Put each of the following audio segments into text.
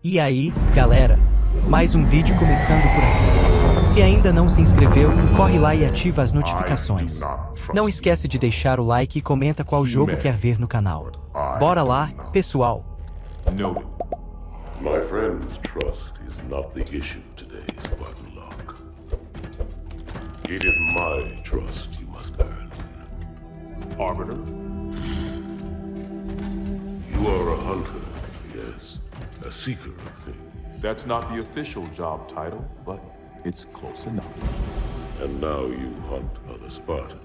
E aí, galera? Mais um vídeo começando por aqui. Se ainda não se inscreveu, corre lá e ativa as notificações. Não esquece de deixar o like e comenta qual jogo quer ver no canal. Bora lá, pessoal! Noted. My friend's trust is not the issue today, Spartan Locke. It is my trust you must earn. Arbiter? You are a hunter, yes. A seeker of things. That's not the official job title, but it's close enough. And now you hunt other Spartans.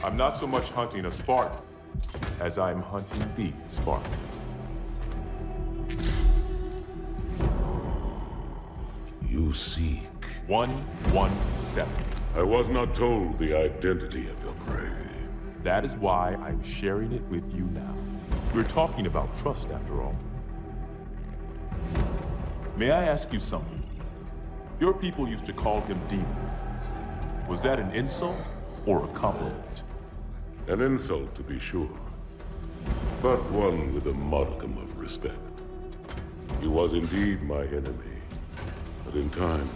I'm not so much hunting a Spartan, as I'm hunting the Spartan. You seek 117. I was not told the identity of your prey. That is why I'm sharing it with you now. We're talking about trust, after all. May I ask you something? Your people used to call him Demon. Was that an insult or a compliment? An insult, to be sure, but one with a modicum of respect. He was indeed my enemy, but in time,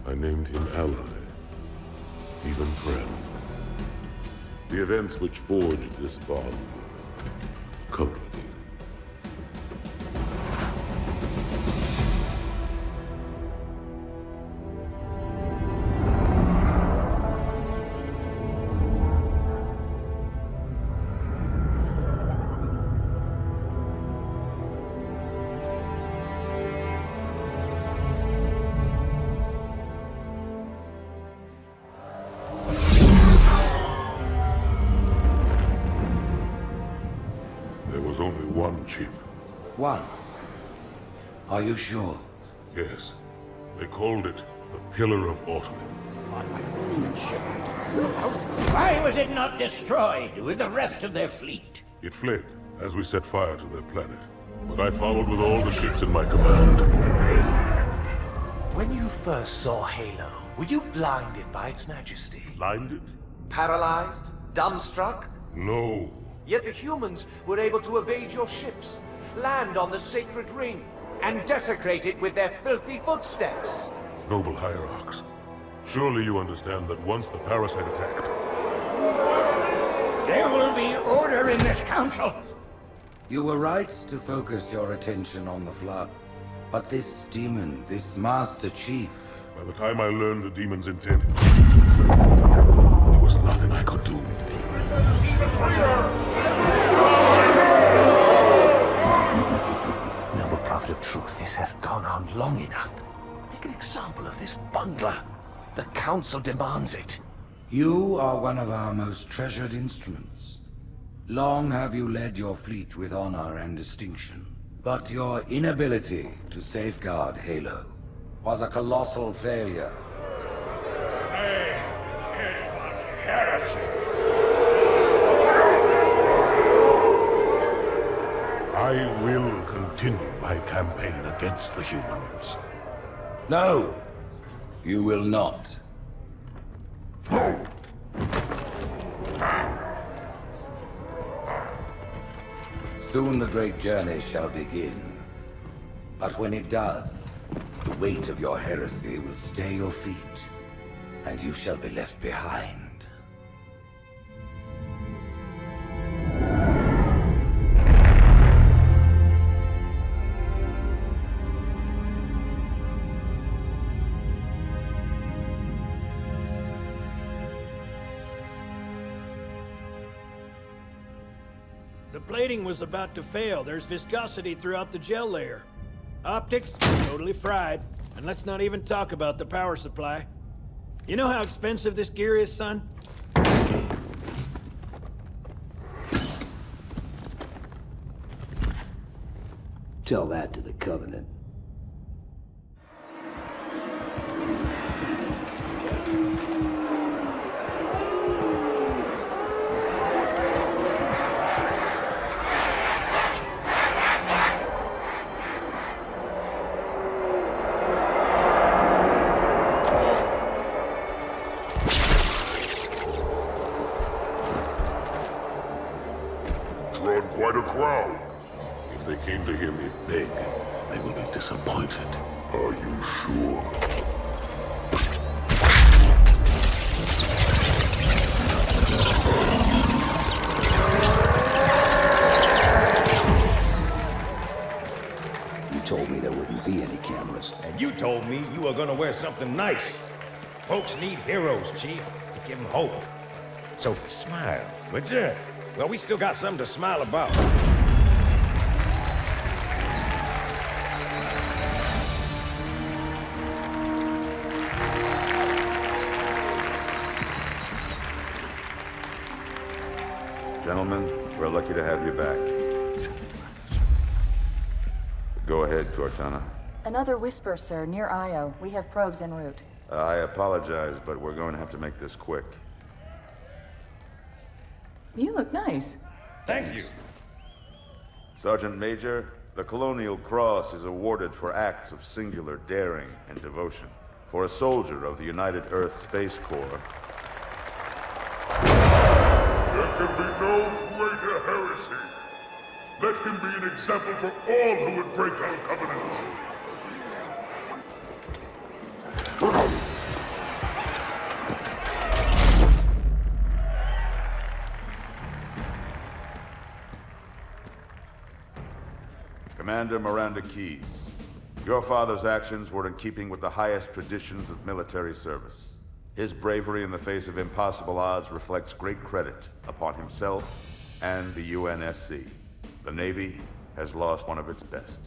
I named him ally, even friend. The events which forged this bond were complicated. There was only one chip. One? Are you sure? Yes. They called it the Pillar of Autumn. Why was it not destroyed with the rest of their fleet? It fled as we set fire to their planet. But I followed with all the ships in my command. When you first saw Halo, were you blinded by its majesty? Blinded? Paralyzed? Dumbstruck? No. Yet the humans were able to evade your ships, land on the sacred ring, and desecrate it with their filthy footsteps. Noble hierarchs, surely you understand that once the parasite attacked... There will be order in this council. You were right to focus your attention on the Flood. But this demon, this Master Chief... By the time I learned the demon's intent, there was nothing I could do. Noble prophet of truth, this has gone on long enough. Make an example of this bungler. The council demands it. You are one of our most treasured instruments. Long have you led your fleet with honor and distinction. But your inability to safeguard Halo was a colossal failure. Nay, it was heresy. I will continue my campaign against the humans. No, you will not. Soon the great journey shall begin. But when it does, the weight of your heresy will stay your feet, and you shall be left behind. The plating was about to fail. There's viscosity throughout the gel layer. Optics, totally fried. And let's not even talk about the power supply. You know how expensive this gear is, son? Tell that to the Covenant. quite a crowd. If they came to hear me beg, they will be disappointed. Are you sure? You told me there wouldn't be any cameras. And you told me you were gonna wear something nice. Folks need heroes, Chief, to give them hope. So smile, would you? Well, we still got something to smile about. Gentlemen, we're lucky to have you back. Go ahead, Cortana. Another whisper, sir, near Io. We have probes en route. I apologize, but we're going to have to make this quick. You look nice. Thank you. Sergeant Major, the Colonial Cross is awarded for acts of singular daring and devotion. For a soldier of the United Earth Space Corps. There can be no greater heresy. Let him be an example for all who would break our covenant. Commander Miranda Keyes, your father's actions were in keeping with the highest traditions of military service. His bravery in the face of impossible odds reflects great credit upon himself and the UNSC. The Navy has lost one of its best.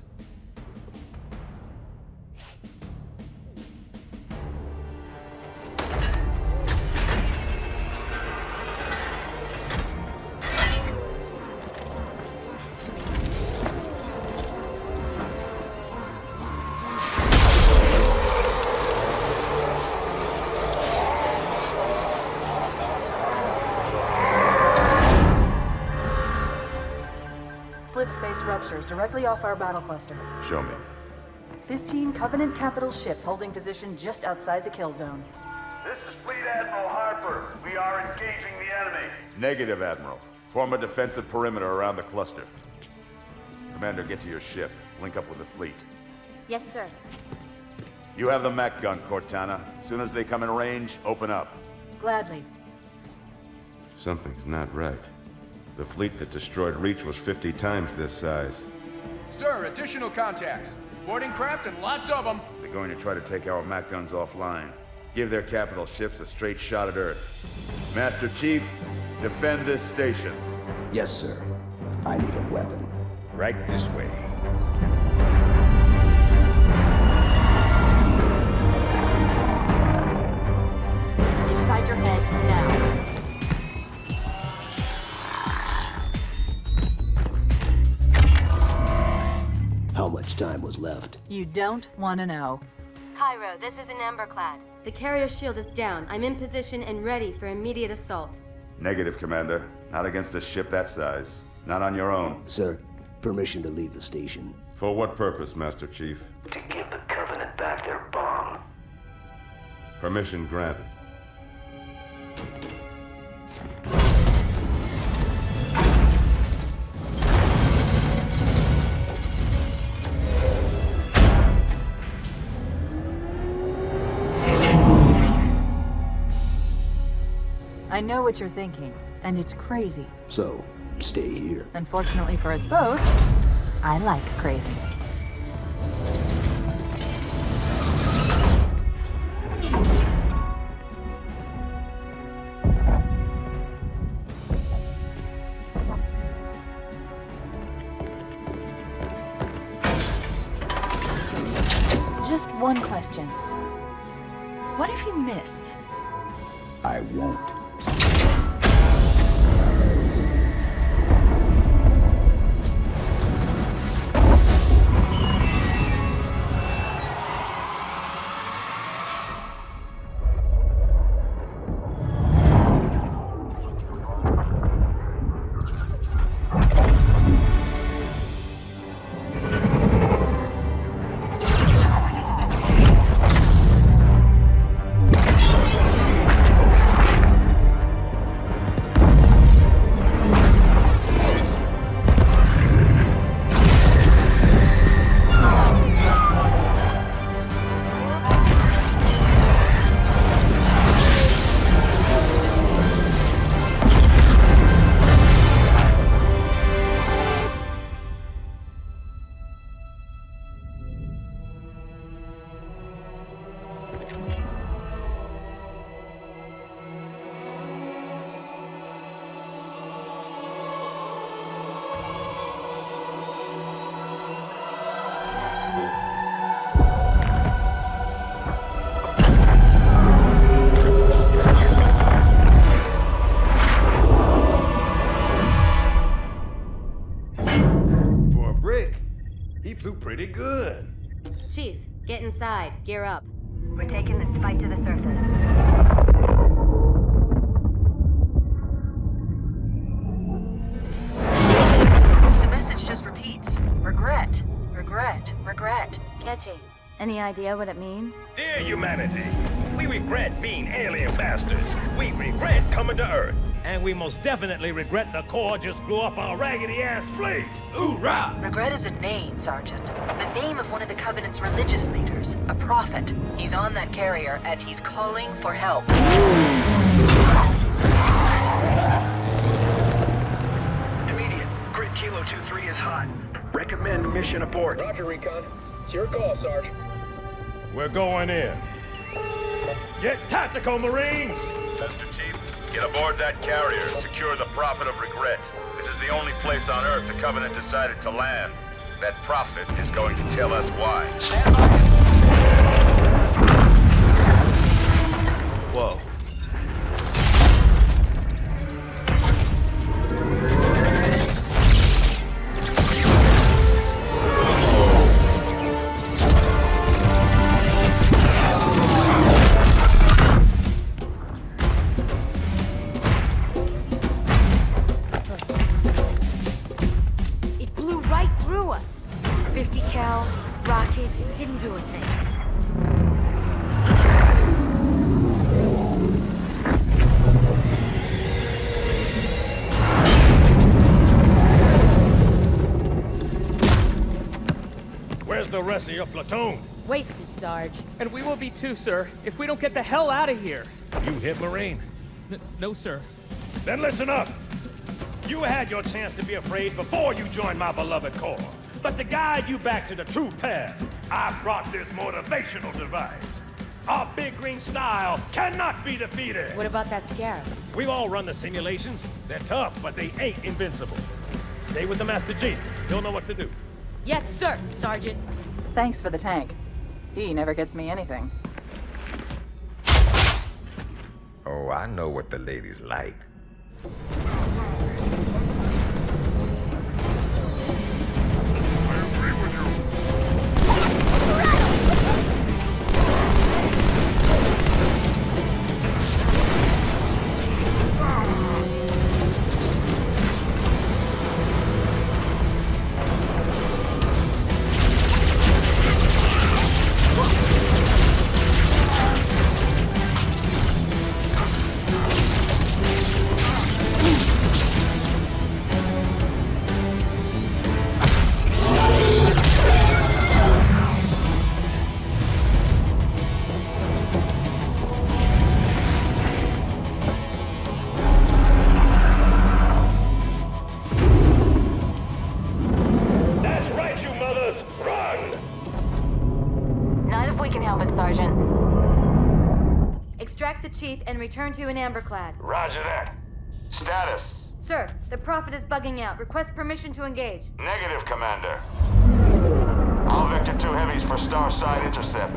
Slip space ruptures directly off our battle cluster. Show me. 15 Covenant capital ships holding position just outside the kill zone. This is Fleet Admiral Harper. We are engaging the enemy. Negative, Admiral. Form a defensive perimeter around the cluster. Commander, get to your ship. Link up with the fleet. Yes, sir. You have the Mac gun, Cortana. As soon as they come in range, open up. Gladly. Something's not right. The fleet that destroyed Reach was 50 times this size. Sir, additional contacts. Boarding craft and lots of them. They're going to try to take our Mac guns offline. Give their capital ships a straight shot at Earth. Master Chief, defend this station. Yes, sir. I need a weapon. Right this way. Inside your head, now. How much time was left? You don't want to know. Cairo, this is an Amberclad. The carrier shield is down. I'm in position and ready for immediate assault. Negative, Commander. Not against a ship that size. Not on your own. Sir, permission to leave the station. For what purpose, Master Chief? To give the Covenant back their bomb. Permission granted. I know what you're thinking, and it's crazy. So, stay here. Unfortunately for us both, I like crazy. Just one question. What if you miss? I won't. He flew pretty good. Chief, get inside. Gear up. We're taking this fight to the surface. The message just repeats. Regret. Regret. Regret. Catchy. Any idea what it means? Dear humanity, we regret being alien bastards. We regret coming to Earth. And we most definitely regret the Corps just blew up our raggedy-ass fleet. Hoorah! Regret is a name, Sergeant. The name of one of the Covenant's religious leaders. A prophet. He's on that carrier, and he's calling for help. Immediate. Grid Kilo 2-3 is hot. Recommend mission abort. Roger, Recon. It's your call, Sarge. We're going in. Get tactical, Marines! Master Chief, get aboard that carrier. Secure the Prophet of Regret. This is the only place on Earth the Covenant decided to land. That Prophet is going to tell us why. Stand by. Whoa. It blew right through us. 50 cal rockets didn't do a thing. Where's the rest of your platoon? Wasted, Sarge. And we will be too, sir, if we don't get the hell out of here. You hit Marine? No, sir. Then listen up. You had your chance to be afraid before you joined my beloved Corps. But to guide you back to the true path, I brought this motivational device. Our big green style cannot be defeated. What about that scarab? We've all run the simulations. They're tough, but they ain't invincible. Stay with the Master Chief. He'll know what to do. Yes, sir, Sergeant. Thanks for the tank. He never gets me anything. Oh, I know what the ladies like. Extract the Chief and return to an amberclad. Roger that. Status. Sir, the Prophet is bugging out. Request permission to engage. Negative, Commander. All Vector 2 heavies for Starside intercept.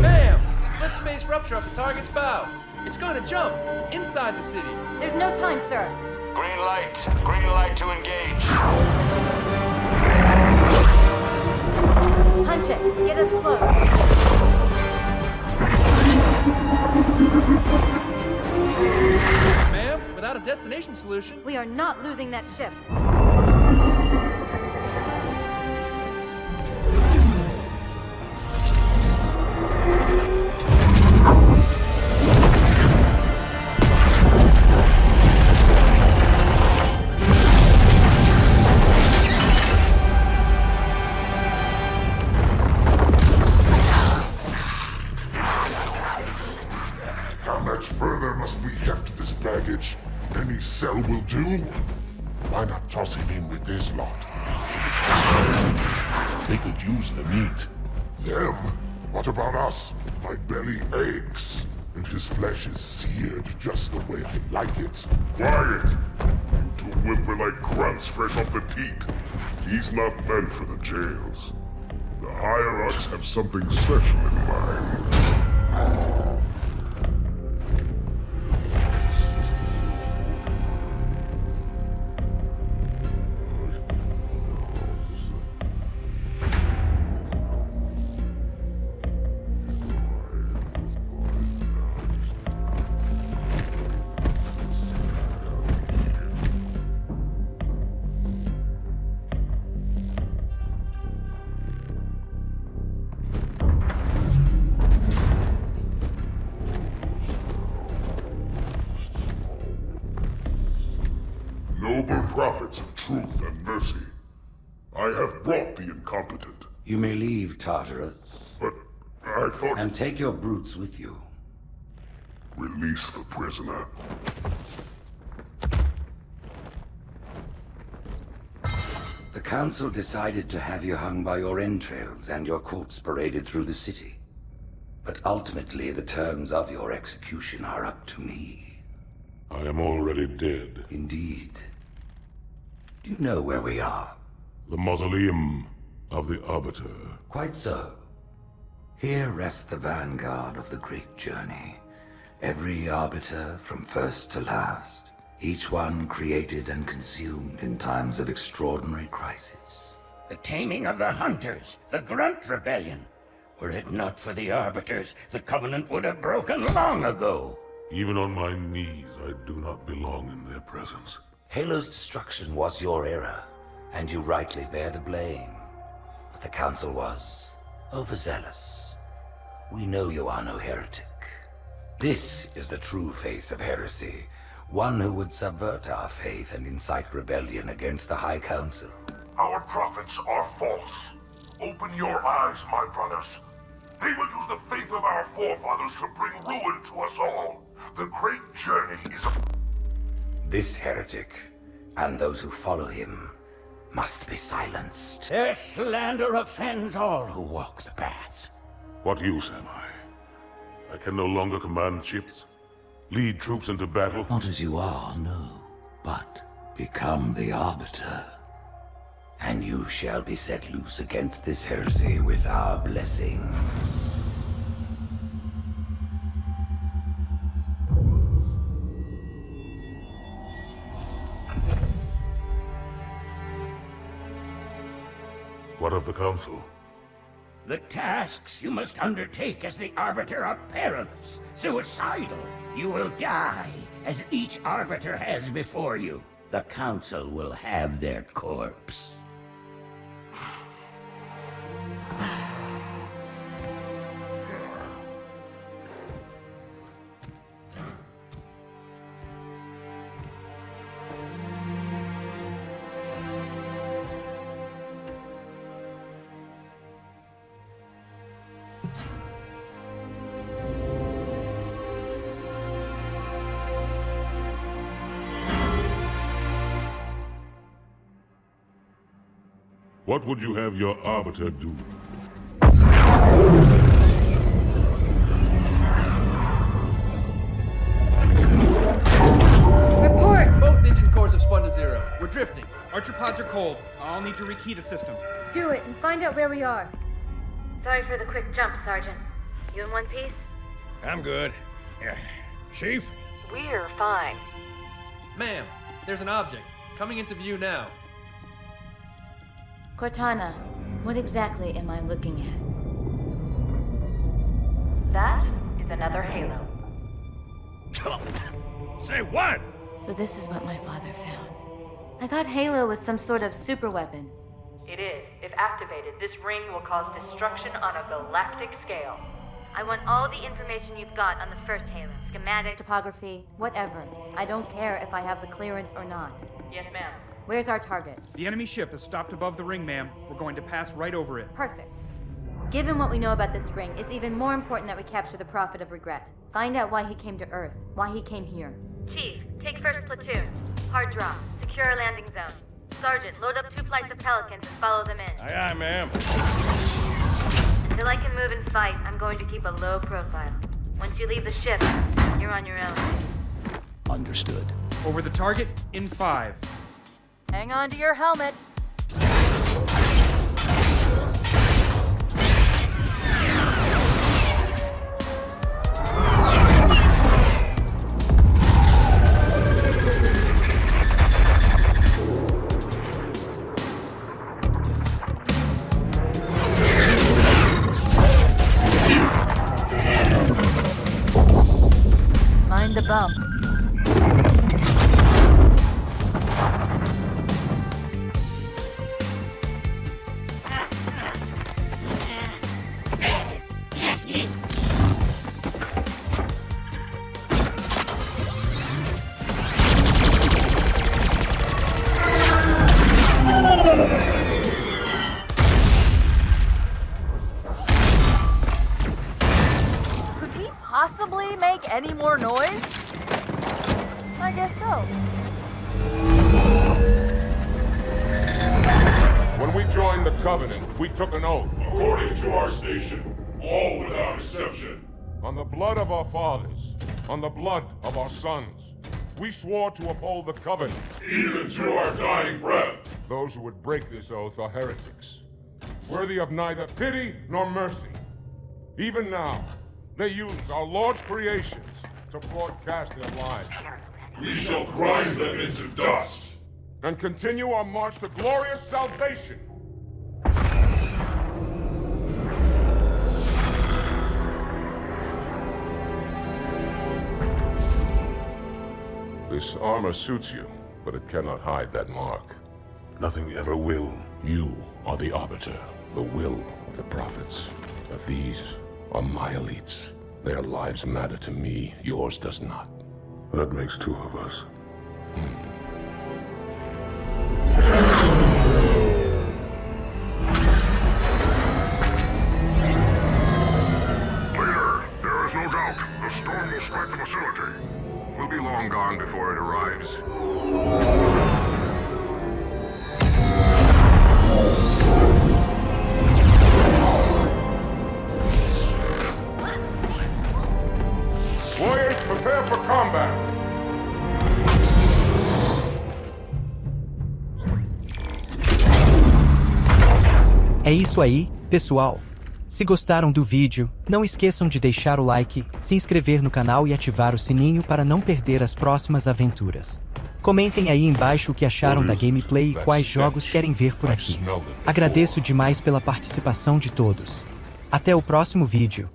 Bam! Slip space rupture off the target's bow. It's going to jump inside the city. There's no time, sir. Green light. Green light to engage. Punch it. Get us close. Ma'am, without a destination solution... We are not losing that ship. Further must we heft this baggage? Any cell will do? Why not toss him in with this lot? They could use the meat. Them? What about us? My belly aches, and his flesh is seared just the way I like it. Quiet! You two whimper-like grunts fresh off the teat. He's not meant for the jails. The higher-ups have something special in mind. prophets of truth and mercy. I have brought the incompetent. You may leave, Tartarus. But I thought... And take your brutes with you. Release the prisoner. The council decided to have you hung by your entrails and your corpse paraded through the city. But ultimately, the terms of your execution are up to me. I am already dead. Indeed. Do you know where we are? The mausoleum of the Arbiter. Quite so. Here rests the vanguard of the great journey. Every Arbiter from first to last. Each one created and consumed in times of extraordinary crisis. The taming of the Hunters, the Grunt Rebellion. Were it not for the Arbiters, the Covenant would have broken long ago. Even on my knees, I do not belong in their presence. Halo's destruction was your error, and you rightly bear the blame. But the Council was overzealous. We know you are no heretic. This is the true face of heresy. One who would subvert our faith and incite rebellion against the High Council. Our prophets are false. Open your eyes, my brothers. They will use the faith of our forefathers to bring ruin to us all. The great journey is... This heretic, and those who follow him, must be silenced. Their slander offends all who walk the path. What use am I? I can no longer command ships, lead troops into battle. Not as you are, no, but become the Arbiter. And you shall be set loose against this heresy with our blessing. What of the Council? The tasks you must undertake as the Arbiter are perilous, suicidal. You will die, as each Arbiter has before you. The Council will have their corpse. What would you have your Arbiter do? Report! Both engine cores have spun to zero. We're drifting. Archer pods are cold. I'll need to rekey the system. Do it and find out where we are. Sorry for the quick jump, Sergeant. You in one piece? I'm good. Chief? We're fine. Ma'am, there's an object. Coming into view now. Cortana, what exactly am I looking at? That is another Halo. Say what? So this is what my father found. I thought Halo was some sort of super weapon. It is. If activated, this ring will cause destruction on a galactic scale. I want all the information you've got on the first Halo. Schematic, topography, whatever. I don't care if I have the clearance or not. Yes, ma'am. Where's our target? The enemy ship is stopped above the ring, ma'am. We're going to pass right over it. Perfect. Given what we know about this ring, it's even more important that we capture the Prophet of Regret. Find out why he came to Earth, why he came here. Chief, take first platoon. Hard drop. Secure our landing zone. Sergeant, load up 2 flights of Pelicans and follow them in. Aye, aye, ma'am. Until I can move and fight, I'm going to keep a low profile. Once you leave the ship, you're on your own. Understood. Over the target in 5. Hang on to your helmet. Mind the bump. Covenant, we took an oath. According to our station, all without exception. On the blood of our fathers, on the blood of our sons, we swore to uphold the Covenant. Even to our dying breath. Those who would break this oath are heretics, worthy of neither pity nor mercy. Even now, they use our Lord's creations to broadcast their lies. We shall grind them into dust. And continue our march to glorious salvation. This armor suits you, but it cannot hide that mark. Nothing ever will. You are the arbiter, the will of the prophets. But these are my elites. Their lives matter to me, yours does not. That makes two of us. Leader, there is no doubt the storm will strike the facility. We'll be long gone before it arrives. Warriors, prepare for combat! É isso aí, pessoal. Se gostaram do vídeo, não esqueçam de deixar o like, se inscrever no canal e ativar o sininho para não perder as próximas aventuras. Comentem aí embaixo o que acharam da gameplay e quais jogos querem ver por aqui. Agradeço demais pela participação de todos. Até o próximo vídeo.